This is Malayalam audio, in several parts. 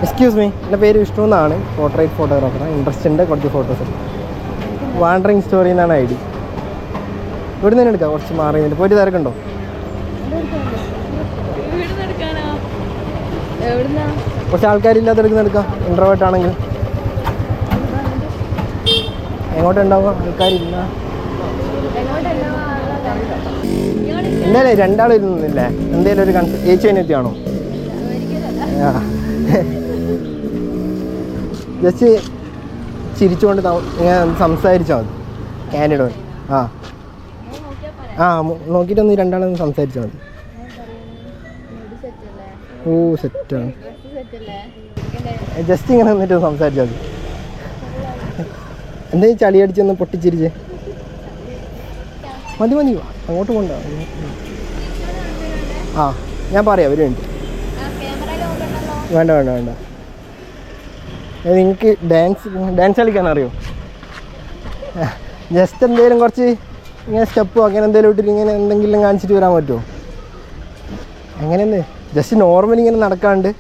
എക്സ്ക്യൂസ് മീ, എൻ്റെ പേര് വിഷ്ണു എന്നാണ്. പോർട്രേറ്റ് ഫോട്ടോഗ്രാഫറാണ്. ഇൻട്രസ്റ്റ് ഉണ്ട് കുറച്ച് ഫോട്ടോസ്. വാണ്ടറിങ് സ്റ്റോറി എന്നാണ് ID. ഇവിടെ നിന്ന് എടുക്കാം, കുറച്ച് മാറി നിന്നിട്ട്. പോയിട്ട് തിരക്കുണ്ടോ? കുറച്ച് ആൾക്കാരില്ലാത്ത എടുക്കുന്ന എടുക്കാം. ഇൻട്രോവേർട്ട് ആണെങ്കിൽ എങ്ങോട്ടുണ്ടാവുക? ആൾക്കാരില്ല. എന്തായാലും രണ്ടാളും ഇരുന്നില്ലേ? എന്തേലും ഒരു ഏച്ചിനെത്തിയാണോ? ജസ്റ്റ് ചിരിച്ചുകൊണ്ട് ഇങ്ങനെ സംസാരിച്ചാൽ മതി. ക്യാൻഡിഡ് നോക്കിയിട്ടൊന്ന് രണ്ടാളൊന്ന് സംസാരിച്ചാൽ മതി. ഓ സെറ്റാണ്. ജസ്റ്റ് ഇങ്ങനെ നിന്നിട്ട് സംസാരിച്ചാൽ മതി. എന്തെങ്കിലും ചളി അടിച്ചൊന്ന് പൊട്ടിച്ചിരിച്ച് മതി. അങ്ങോട്ട് പോകണ്ട. ഞാൻ പറയാം ഒരു മിനിറ്റ്. വേണ്ട. നിങ്ങൾക്ക് ഡാൻസ് കളിക്കാൻ അറിയോ? ജസ്റ്റ് എന്തെങ്കിലും കുറച്ച് ഇങ്ങനെ സ്റ്റെപ്പോ അങ്ങനെ എന്തെങ്കിലും ഇട്ടിട്ട് ഇങ്ങനെ എന്തെങ്കിലും കാണിച്ചിട്ട് വരാൻ പറ്റുമോ? എങ്ങനെയെന്ന് ജസ്റ്റ് നോർമലി ഇങ്ങനെ നടക്കാണ്ട്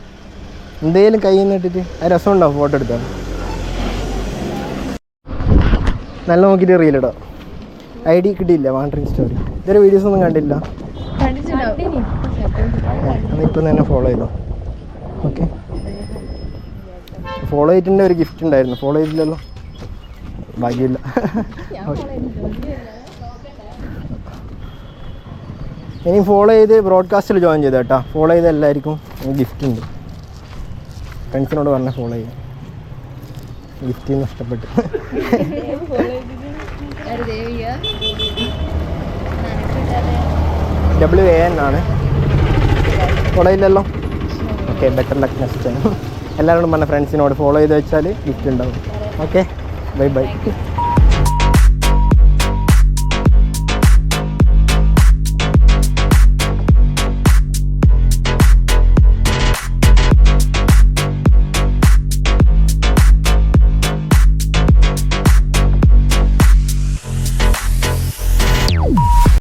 എന്തെങ്കിലും കയ്യിൽ നിന്ന് ഇട്ടിട്ട് ആ രസം ഉണ്ടാവും ഫോട്ടോ എടുക്കാൻ. നല്ല നോക്കിയിട്ട് റീലിടാം. ID കിട്ടിയില്ല. വാണ്ടറിങ് സ്റ്റോറി ഇതൊരു വീഡിയോസ് ഒന്നും കണ്ടില്ല. ഇപ്പം തന്നെ ഫോളോ ചെയ്തോ. ഓക്കെ, ഫോളോ ചെയ്തിട്ടുണ്ട്. ഒരു ഗിഫ്റ്റ് ഉണ്ടായിരുന്നു. ഫോളോ ചെയ്തില്ലല്ലോ, ഭാഗ്യമില്ല. ഇനി ഫോളോ ചെയ്ത് ബ്രോഡ്കാസ്റ്റിൽ ജോയിൻ ചെയ്ത് കേട്ടോ. ഫോളോ ചെയ്ത എല്ലാവർക്കും ഗിഫ്റ്റ് ഉണ്ട്. ഫ്രണ്ട്സിനോട് പറഞ്ഞ ഫോളോ ചെയ്യും. ഗിഫ്റ്റ് നഷ്ടപ്പെട്ടു. WAN ആണ്. ഫോളോ ചെയ്യില്ലല്ലോ. Okay, better luck next time. എല്ലാവരോടും പറഞ്ഞ ഫ്രണ്ട്സിനോട് ഫോളോ ചെയ്ത് വെച്ചാൽ ഗിഫ്റ്റ് ഉണ്ടാവും. Okay, by.